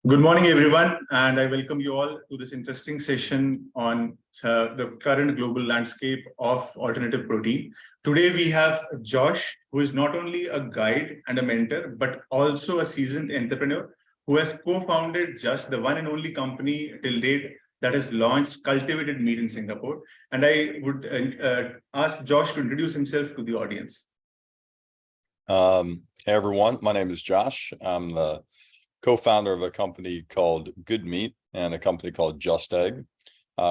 Good morning, everyone, and I welcome you all to this interesting session on the current global landscape of alternative protein. Today, we have Josh, who is not only a guide and a mentor, but also a seasoned entrepreneur who has co-founded just the one and only company till date that has launched Cultivated meat in Singapore. And I would ask Josh to introduce himself to the audience. Hey, everyone. My name is Josh. I'm the co-founder of a company called Good Meat and a company called Just Egg.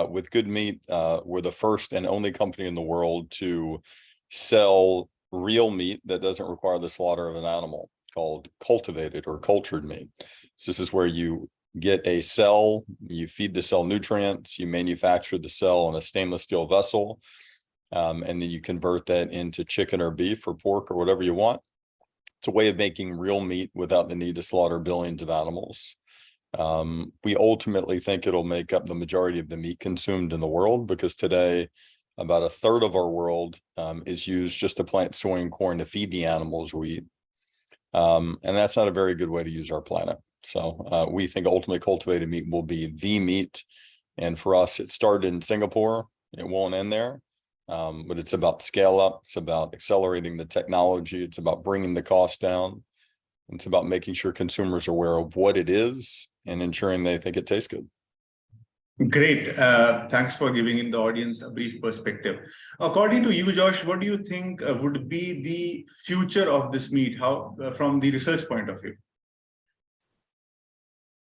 With Good Meat, we're the first and only company in the world to sell real meat that doesn't require the slaughter of an animal, called cultivated or cultured meat. So this is where you get a cell, you feed the cell nutrients, you manufacture the cell in a stainless steel vessel, and then you convert that into chicken or beef or pork or whatever you want. It's a way of making real meat without the need to slaughter billions of animals. We ultimately think it'll make up the majority of the meat consumed in the world, because today about a third of our world is used just to plant soy and corn to feed the animals we eat. And that's not a very good way to use our planet. So we think ultimately cultivated meat will be the meat. And for us, it started in Singapore. It won't end there. But it's about scale up. It's about accelerating the technology. It's about bringing the cost down. It's about making sure consumers are aware of what it is and ensuring they think it tastes good. Great. Thanks for giving in the audience a brief perspective. According to you, Josh, what do you think would be the future of this meat? How, from the research point of view?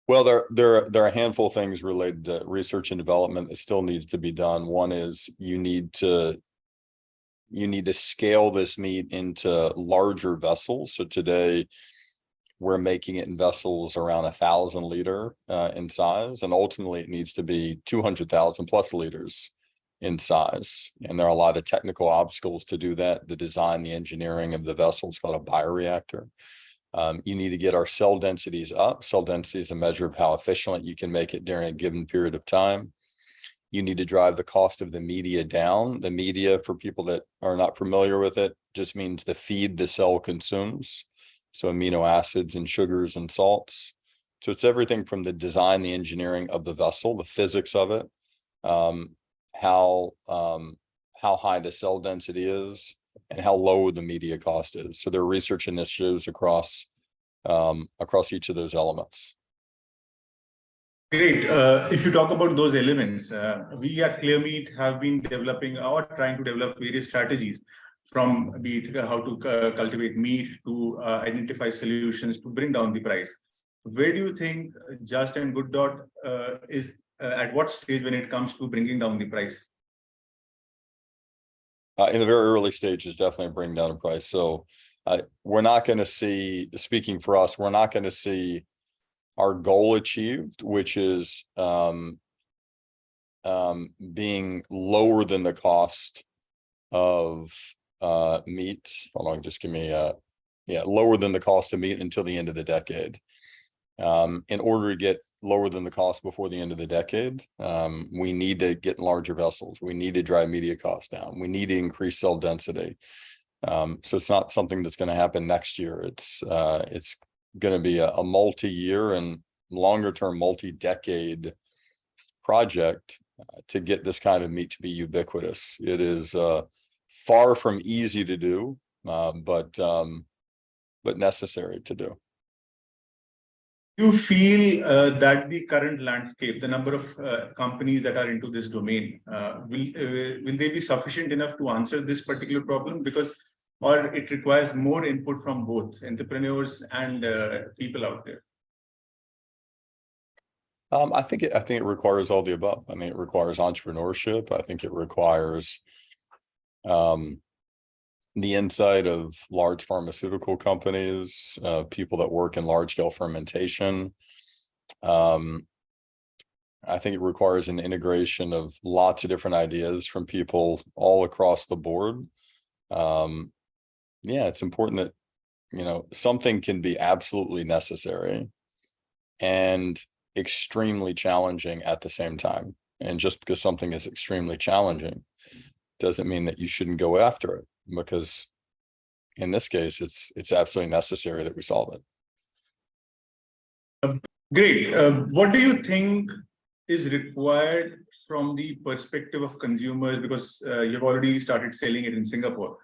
Well, there are a handful of things related to research and development that still needs to be done. One is you need to scale this meat into larger vessels. So today we're making it in vessels around 1,000 liter in size, and ultimately it needs to be 200,000 plus liters in size. And there are a lot of technical obstacles to do that. The design, the engineering of the vessel is called a bioreactor. You need to get our cell densities up. Cell density is a measure of how efficiently you can make it during a given period of time. You need to drive the cost of the media down. The media, for people that are not familiar with it, just means the feed the cell consumes. So amino acids and sugars and salts. So it's everything from the design, the engineering of the vessel, the physics of it, how high the cell density is, and how low the media cost is. So there are research initiatives across each of those elements. Great. If you talk about those elements, we at ClearMeat have been developing or trying to develop various strategies, from be it how to cultivate meat to identify solutions to bring down the price. Where do you think Just and Good Dot is at what stage when it comes to bringing down the price? In the very early stages, definitely bring down the price. So we're not going to see, speaking for us, we're not going to see our goal achieved, which is being lower than the cost of meat. Hold on, just give me lower than the cost of meat until the end of the decade. In order to get lower than the cost before the end of the decade, we need to get larger vessels. We need to drive media costs down. We need to increase cell density. So it's not something that's going to happen next year. It's going to be a multi-year and longer term, multi-decade project to get this kind of meat to be ubiquitous. It is far from easy to do, but necessary to do. You feel that the current landscape, the number of companies that are into this domain, will they be sufficient enough to answer this particular problem? Because, or it requires more input from both entrepreneurs and people out there. I think it requires all the above. I mean, it requires entrepreneurship. I think it requires the insight of large pharmaceutical companies, people that work in large scale fermentation. I think it requires an integration of lots of different ideas from people all across the board. Yeah, it's important that, something can be absolutely necessary and extremely challenging at the same time. And just because something is extremely challenging doesn't mean that you shouldn't go after it, because in this case, it's absolutely necessary that we solve it. Great. What do you think is required from the perspective of consumers? Because you've already started selling it in Singapore.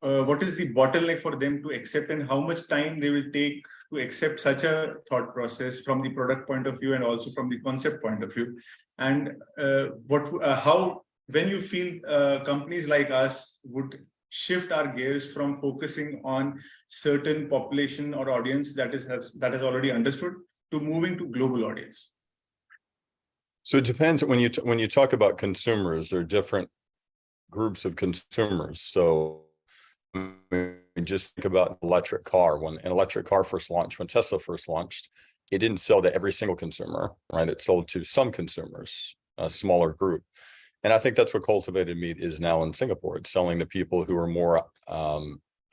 What is the bottleneck for them to accept, and how much time they will take to accept such a thought process from the product point of view and also from the concept point of view? And when you feel companies like us would shift our gears from focusing on certain population or audience that has already understood to moving to global audience? So it depends. When you talk about consumers, there are different groups of consumers. So just think about an electric car. When an electric car first launched, when Tesla first launched, it didn't sell to every single consumer, right? It sold to some consumers, a smaller group. And I think that's what Cultivated Meat is now in Singapore. It's selling to people who are more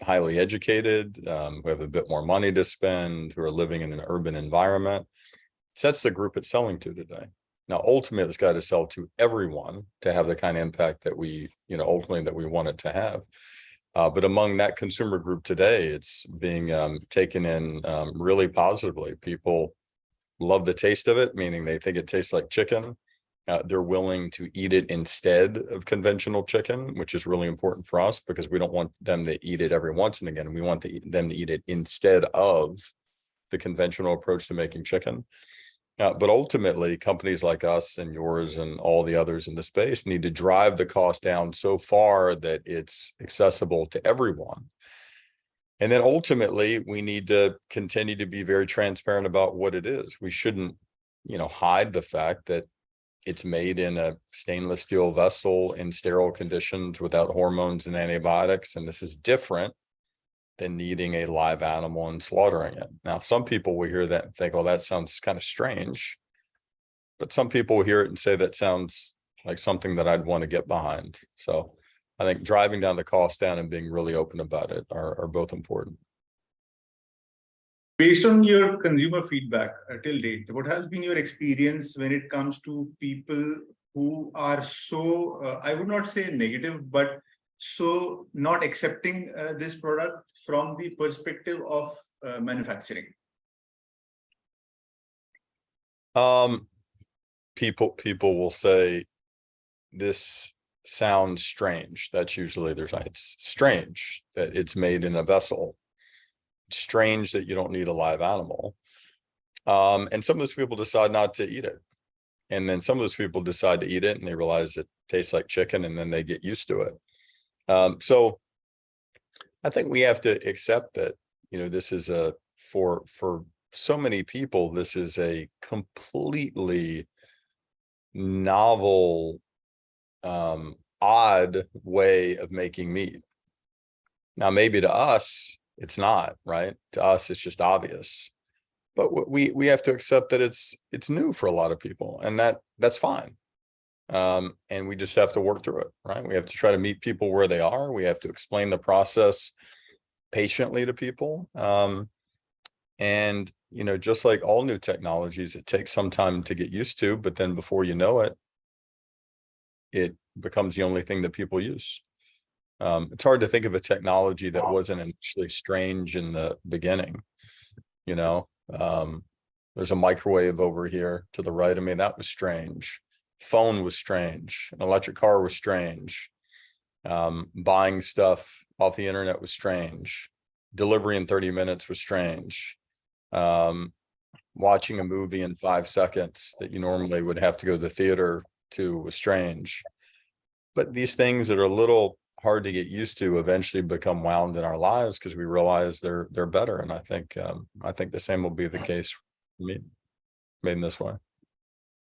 highly educated, who have a bit more money to spend, who are living in an urban environment. So that's the group it's selling to today. Now, ultimately, it's got to sell to everyone to have the kind of impact that we, ultimately that we want it to have. But among that consumer group today, it's being taken in really positively. People love the taste of it, meaning they think it tastes like chicken. They're willing to eat it instead of conventional chicken, which is really important for us because we don't want them to eat it every once and again. We want them to eat it instead of the conventional approach to making chicken. But ultimately, companies like us and yours and all the others in the space need to drive the cost down so far that it's accessible to everyone. And then ultimately, we need to continue to be very transparent about what it is. We shouldn't, hide the fact that it's made in a stainless steel vessel in sterile conditions without hormones and antibiotics. And this is different than needing a live animal and slaughtering it. Now, some people will hear that and think, oh, that sounds kind of strange. But some people will hear it and say that sounds like something that I'd want to get behind. So I think driving down the cost down and being really open about it are both important. Based on your consumer feedback till date, what has been your experience when it comes to people who are so, I would not say negative, but so not accepting this product from the perspective of manufacturing? People will say, this sounds strange. That's usually it's strange that it's made in a vessel. It's strange that you don't need a live animal. And some of those people decide not to eat it. And then some of those people decide to eat it and they realize it tastes like chicken and then they get used to it. So I think we have to accept that, this is for so many people, this is a completely novel, odd way of making meat. Now, maybe to us, it's not, right? To us, it's just obvious. But we have to accept that it's new for a lot of people, and that's fine. And we just have to work through it, right? We have to try to meet people where they are. We have to explain the process patiently to people. And, just like all new technologies, it takes some time to get used to, but then before you know it, it becomes the only thing that people use. It's hard to think of a technology that wasn't initially strange in the beginning. There's a microwave over here to the right. I mean, that was strange. Phone was strange. An electric car was strange. Buying stuff off the internet was strange. Delivery in 30 minutes was strange. Watching a movie in 5 seconds that you normally would have to go to the theater to was strange. But these things that are a little hard to get used to eventually become wound in our lives because we realize they're better. And I think the same will be the case for me, made in this way.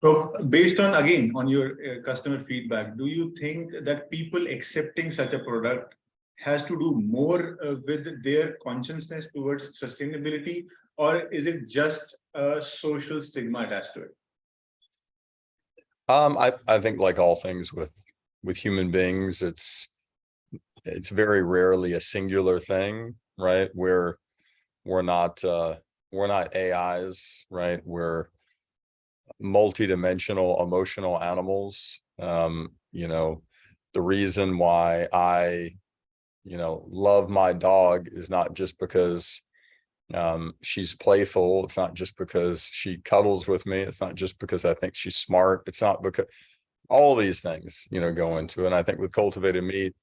So based on your customer feedback, do you think that people accepting such a product has to do more with their consciousness towards sustainability, or is it just a social stigma attached to it? I think like all things with human beings, it's very rarely a singular thing, right? We're not AIs, right? We're multidimensional emotional animals. The reason why I love my dog is not just because she's playful. It's not just because she cuddles with me. It's not just because I think she's smart. It's not because all these things, go into it. And I think with cultivated meat,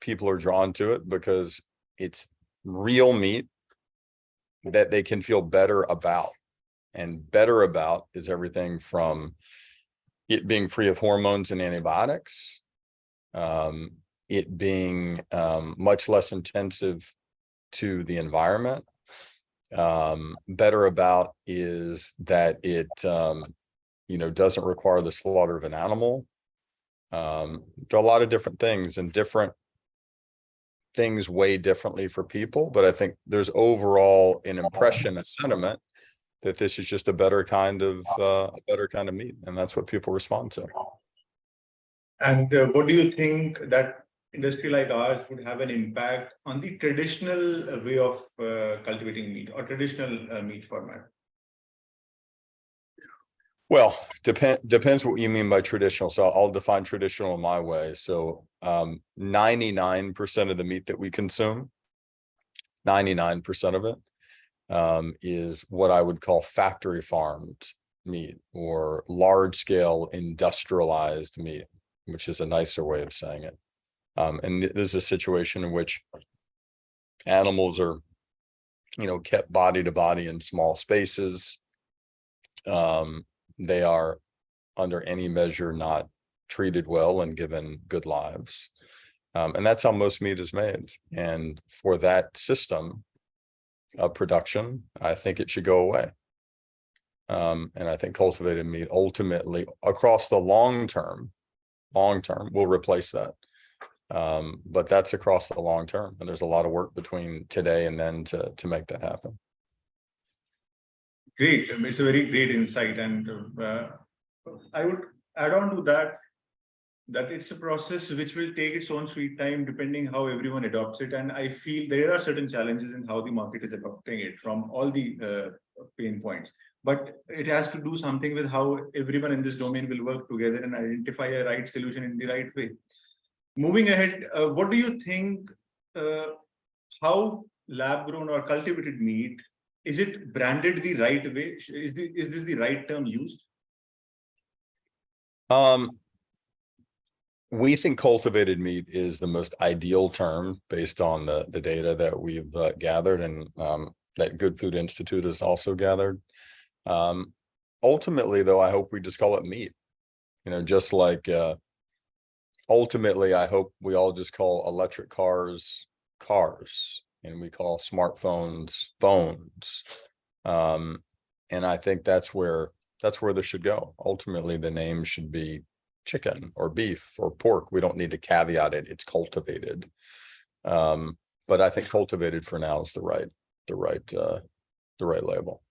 people are drawn to it because it's real meat that they can feel better about. And better about is everything from it being free of hormones and antibiotics, it being much less intensive to the environment. Better about is that it doesn't require the slaughter of an animal. There are a lot of different things, and different things weigh differently for people, but I think there's overall an impression, a sentiment that this is just a better kind of meat, and that's what people respond to. And what do you think that industry like ours would have an impact on the traditional way of cultivating meat or traditional meat format? Well, depends what you mean by traditional. So I'll define traditional in my way. So 99% of the meat that we consume, 99% of it is what I would call factory farmed meat or large scale industrialized meat, which is a nicer way of saying it. And this is a situation in which animals are, kept body to body in small spaces. They are under any measure not treated well and given good lives. And that's how most meat is made. And for that system of production, I think it should go away. And I think cultivated meat ultimately across the long term will replace that. But that's across the long term. And there's a lot of work between today and then to make that happen. Great. It's a very great insight. And I would add on to that it's a process which will take its own sweet time depending how everyone adopts it. And I feel there are certain challenges in how the market is adopting it from all the pain points. But it has to do something with how everyone in this domain will work together and identify a right solution in the right way. Moving ahead, what do you think, how lab-grown or cultivated meat, is it branded the right way? Is this the right term used? We think cultivated meat is the most ideal term based on the data that we've gathered, and that Good Food Institute has also gathered. Ultimately, though, I hope we just call it meat. Just like ultimately, I hope we all just call electric cars cars, and we call smartphones phones. And I think that's where this should go. Ultimately, the name should be chicken or beef or pork. We don't need to caveat it. It's cultivated. But I think cultivated for now is the right label.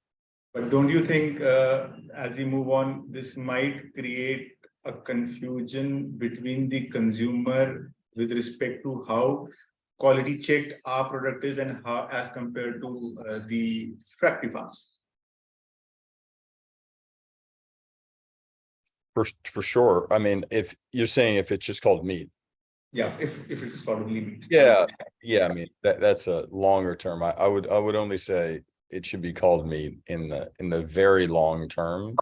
But don't you think, as we move on, this might create a confusion between the consumer with respect to how quality checked our product is and how as compared to the factory farms? For sure. I mean, if you're saying if it's just called meat. Yeah, if it's called meat. Yeah. I mean, that's a longer term. I would only say it should be called meat in the very long term,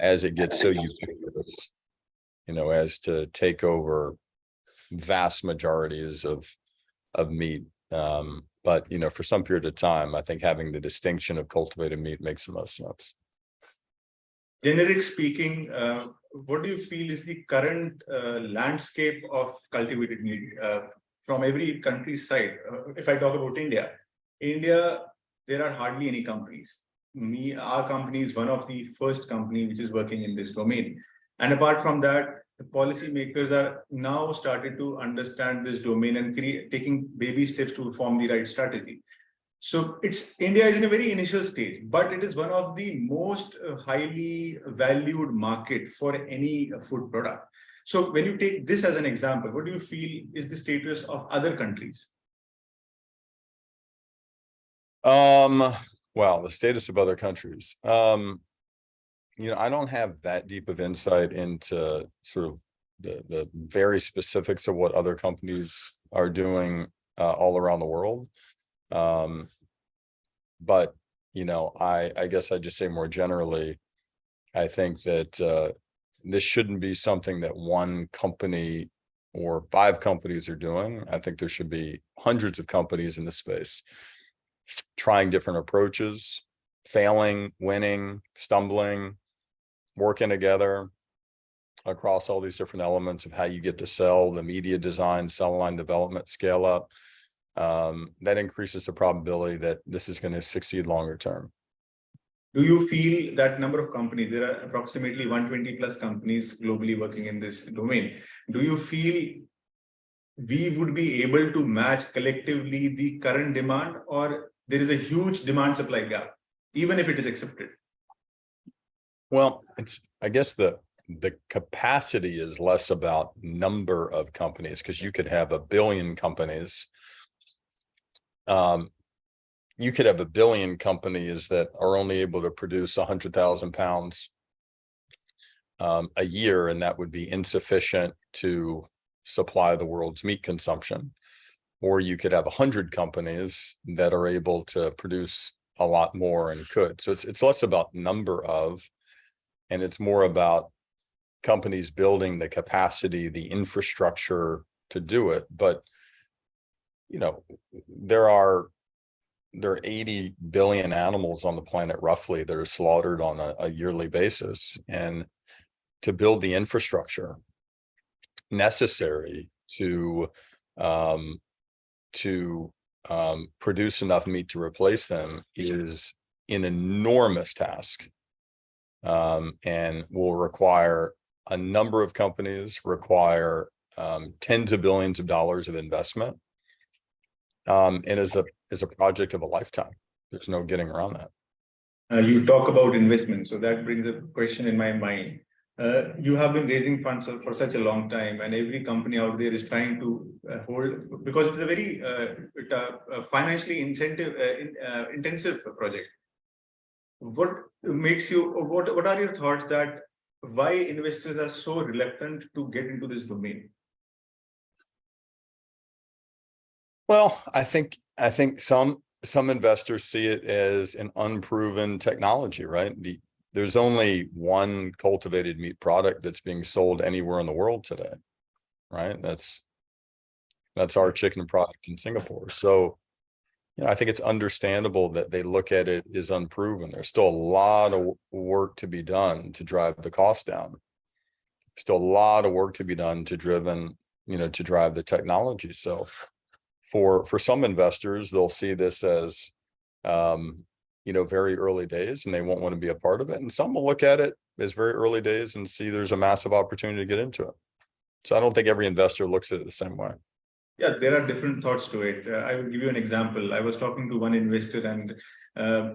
as it gets so ubiquitous, as to take over vast majorities of meat. But for some period of time, I think having the distinction of cultivated meat makes the most sense. Generic speaking, what do you feel is the current landscape of cultivated meat from every country's side? If I talk about India, there are hardly any companies. Our company is one of the first company which is working in this domain. And apart from that, the policymakers are now started to understand this domain and taking baby steps to form the right strategy. So India is in a very initial stage, but it is one of the most highly valued market for any food product. So when you take this as an example, what do you feel is the status of other countries? Well, the status of other countries. I don't have that deep of insight into sort of the very specifics of what other companies are doing all around the world. But, I guess I'd just say more generally, I think that this shouldn't be something that one company or 5 companies are doing. I think there should be hundreds of companies in this space trying different approaches, failing, winning, stumbling, working together across all these different elements of how you get to sell, the media design, cell line development, scale up. That increases the probability that this is going to succeed longer term. Do you feel that number of companies, there are approximately 120 plus companies globally working in this domain. Do you feel we would be able to match collectively the current demand, or there is a huge demand supply gap, even if it is accepted? Well, I guess the capacity is less about number of companies, because you could have 1 billion companies. You could have 1 billion companies that are only able to produce 100,000 pounds a year, and that would be insufficient to supply the world's meat consumption. Or you could have 100 companies that are able to produce a lot more and could. So it's less about number of, and it's more about companies building the capacity, the infrastructure to do it. But there are 80 billion animals on the planet roughly that are slaughtered on a yearly basis, and to build the infrastructure necessary to produce enough meat to replace them is an enormous task, and will require a number of companies, require tens of billions of dollars of investment, and is a project of a lifetime. There's no getting around that. You talk about investment, so that brings a question in my mind. You have been raising funds for such a long time, and every company out there is trying to hold, because it's a very financially intensive project. What makes you, what are your thoughts that why investors are so reluctant to get into this domain? Well, I think some investors see it as an unproven technology, right? There's only one cultivated meat product that's being sold anywhere in the world today, right? That's our chicken product in Singapore. So, I think it's understandable that they look at it as unproven. There's still a lot of work to be done to drive the cost down. Still a lot of work to be done to drive the technology. So for some investors, they'll see this as, very early days, and they won't want to be a part of it. And some will look at it as very early days and see there's a massive opportunity to get into it. So I don't think every investor looks at it the same way. Yeah, there are different thoughts to it. I will give you an example. I was talking to one investor, and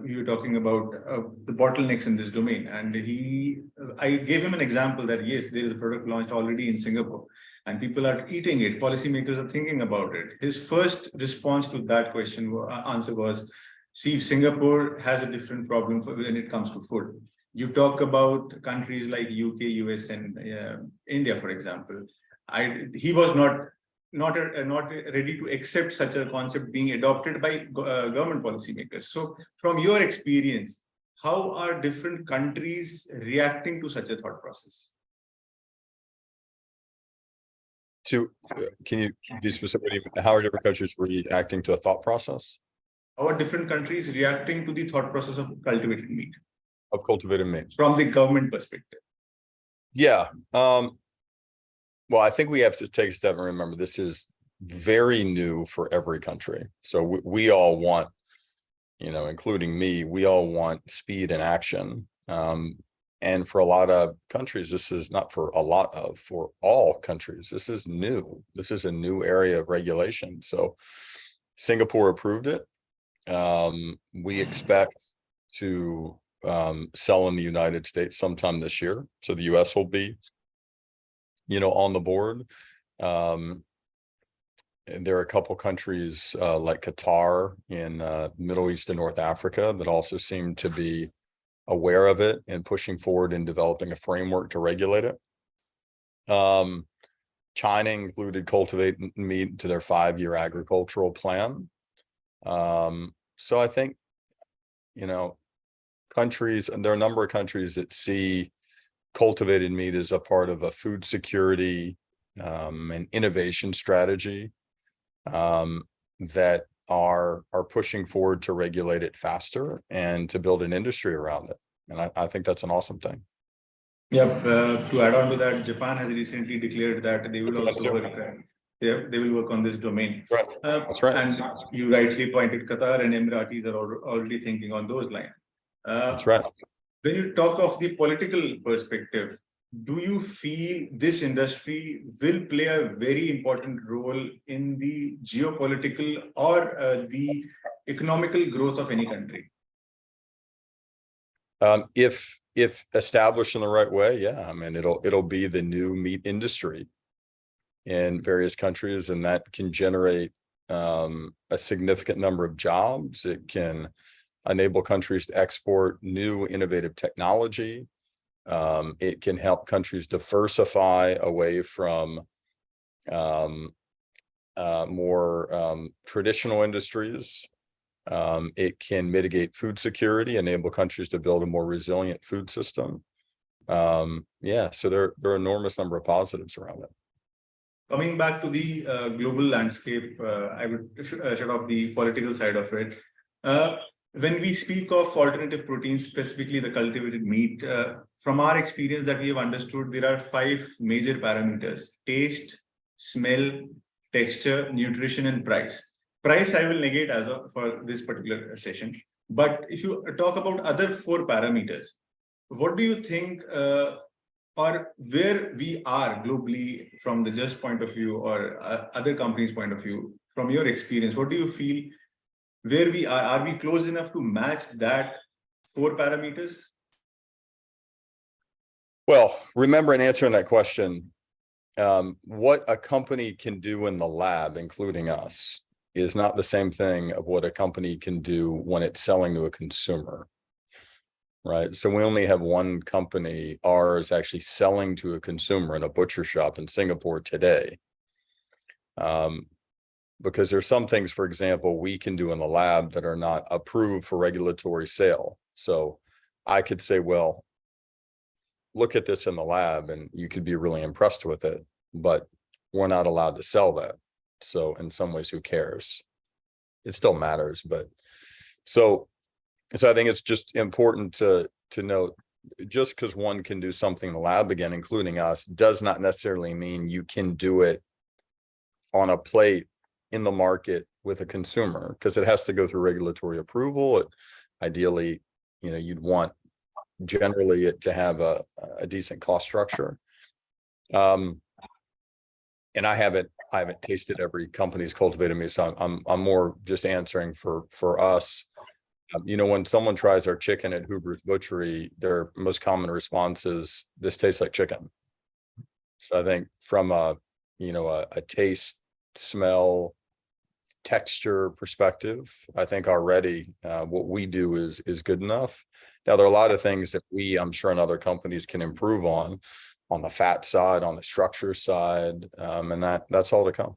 we were talking about the bottlenecks in this domain. And I gave him an example that, yes, there is a product launched already in Singapore, and people are eating it. Policymakers are thinking about it. His first response to that answer was, see, Singapore has a different problem when it comes to food. You talk about countries like UK, US, and India, for example. He was not ready to accept such a concept being adopted by government policymakers. So from your experience, how are different countries reacting to such a thought process? Can you be specific? How are different countries reacting to a thought process? How are different countries reacting to the thought process of cultivated meat? Of cultivated meat. From the government perspective. Yeah. Well, I think we have to take a step and remember this is very new for every country. So we all want, including me, we all want speed and action. And for a lot of countries, this is not for for all countries, this is new. This is a new area of regulation. So Singapore approved it. We expect to sell in the United States sometime this year. So the US will be on the board. And there are a couple countries like Qatar in Middle East and North Africa that also seem to be aware of it and pushing forward in developing a framework to regulate it. China included cultivated meat into their 5-year agricultural plan. So I think, countries, and there are a number of countries that see cultivated meat as a part of a food security and innovation strategy that are pushing forward to regulate it faster and to build an industry around it. And I think that's an awesome thing. Yep. To add on to that, Japan has recently declared that they will also work. They will work on this domain. Right. That's right. And you rightly pointed, Qatar and Emiratis are already thinking on those lines. That's right. When you talk of the political perspective, do you feel this industry will play a very important role in the geopolitical or the economical growth of any country? If established in the right way, yeah, I mean, it'll be the new meat industry in various countries, and that can generate a significant number of jobs. It can enable countries to export new innovative technology. It can help countries diversify away from more traditional industries. It can mitigate food security, enable countries to build a more resilient food system. Yeah, so there are an enormous number of positives around it. Coming back to the global landscape, I would shut off the political side of it. When we speak of alternative proteins, specifically the cultivated meat, from our experience that we have understood, there are 5 major parameters: taste, smell, texture, nutrition, and price. Price I will negate for this particular session. But if you talk about other 4 parameters, what do you think or where we are globally from the Just point of view or other companies' point of view, from your experience, what do you feel where we are? Are we close enough to match that 4 parameters? Well, remember in answering that question, what a company can do in the lab, including us, is not the same thing of what a company can do when it's selling to a consumer, right? So we only have one company, ours, actually selling to a consumer in a butcher shop in Singapore today. Because there's some things, for example, we can do in the lab that are not approved for regulatory sale. So I could say, well, look at this in the lab and you could be really impressed with it, but we're not allowed to sell that. So in some ways, who cares? It still matters, but so I think it's just important to note, just because one can do something in the lab, again, including us, does not necessarily mean you can do it on a plate in the market with a consumer, because it has to go through regulatory approval. Ideally, you'd want generally it to have a decent cost structure. And I haven't tasted every company's cultivated meat, so I'm more just answering for us. When someone tries our chicken at Huber's Butchery, their most common response is, "This tastes like chicken." So I think from a taste, smell, texture perspective, I think already what we do is good enough. Now, there are a lot of things that I'm sure, and other companies can improve on the fat side, on the structure side, and that's all to come.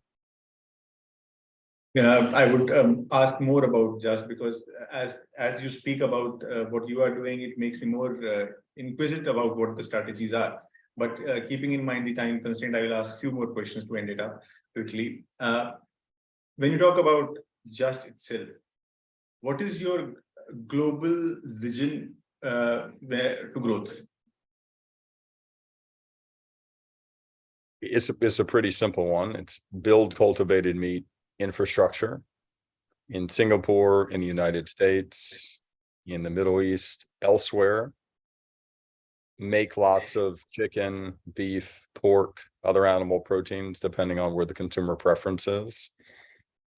Yeah, I would ask more about, just because as you speak about what you are doing, it makes me more inquisitive about what the strategies are. But keeping in mind the time constraint, I will ask a few more questions to end it up quickly. When you talk about Just itself, what is your global vision to growth? It's a pretty simple one. It's build cultivated meat infrastructure in Singapore, in the United States, in the Middle East, elsewhere. Make lots of chicken, beef, pork, other animal proteins, depending on where the consumer preference is.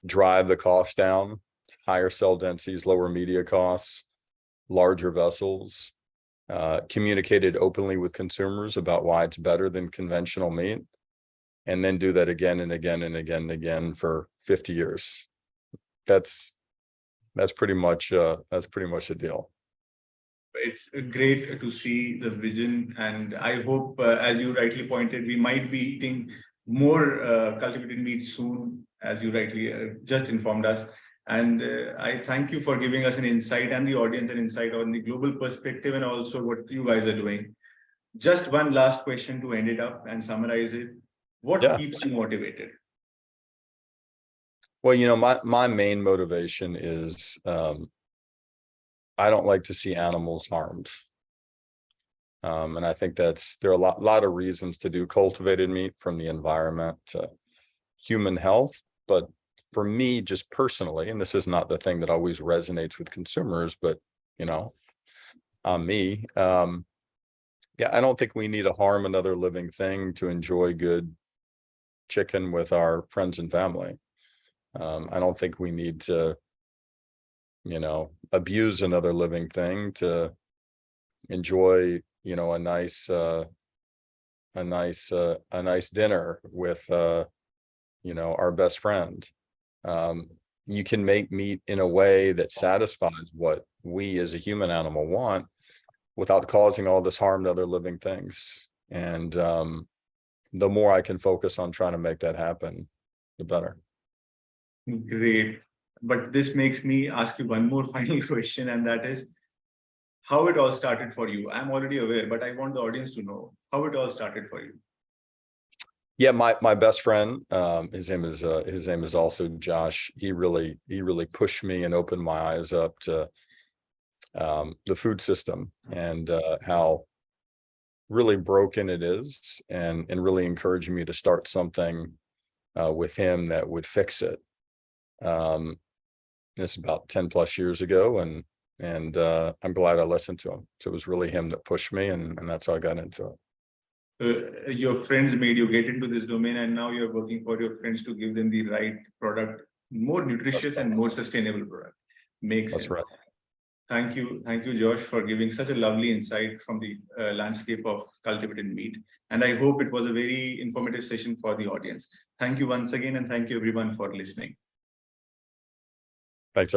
Drive the cost down, higher cell densities, lower media costs, larger vessels, communicated openly with consumers about why it's better than conventional meat, and then do that again and again and again and again for 50 years. That's pretty much the deal. It's great to see the vision, and I hope, as you rightly pointed, we might be eating more cultivated meat soon, as you rightly just informed us. And I thank you for giving us an insight and the audience an insight on the global perspective and also what you guys are doing. Just one last question to end it up and summarize it. What keeps you motivated? Well, my main motivation is I don't like to see animals harmed. And I think there are a lot of reasons to do cultivated meat, from the environment to human health. But for me, just personally, and this is not the thing that always resonates with consumers, but me, I don't think we need to harm another living thing to enjoy good chicken with our friends and family. I don't think we need to, abuse another living thing to enjoy, a nice dinner with, our best friend. You can make meat in a way that satisfies what we as a human animal want without causing all this harm to other living things. And the more I can focus on trying to make that happen, the better. Great. But this makes me ask you one more final question, and that is how it all started for you. I'm already aware, but I want the audience to know how it all started for you. Yeah, my best friend, his name is also Josh. He really pushed me and opened my eyes up to the food system and how really broken it is, and really encouraging me to start something with him that would fix it. This is about 10 plus years ago, and I'm glad I listened to him. So it was really him that pushed me, and that's how I got into it. Your friends made you get into this domain, and now you're working for your friends to give them the right product, more nutritious and more sustainable product. Makes sense. That's right. Thank you, Josh, for giving such a lovely insight from the landscape of cultivated meat. And I hope it was a very informative session for the audience. Thank you once again, and thank you everyone for listening. Thanks, everyone.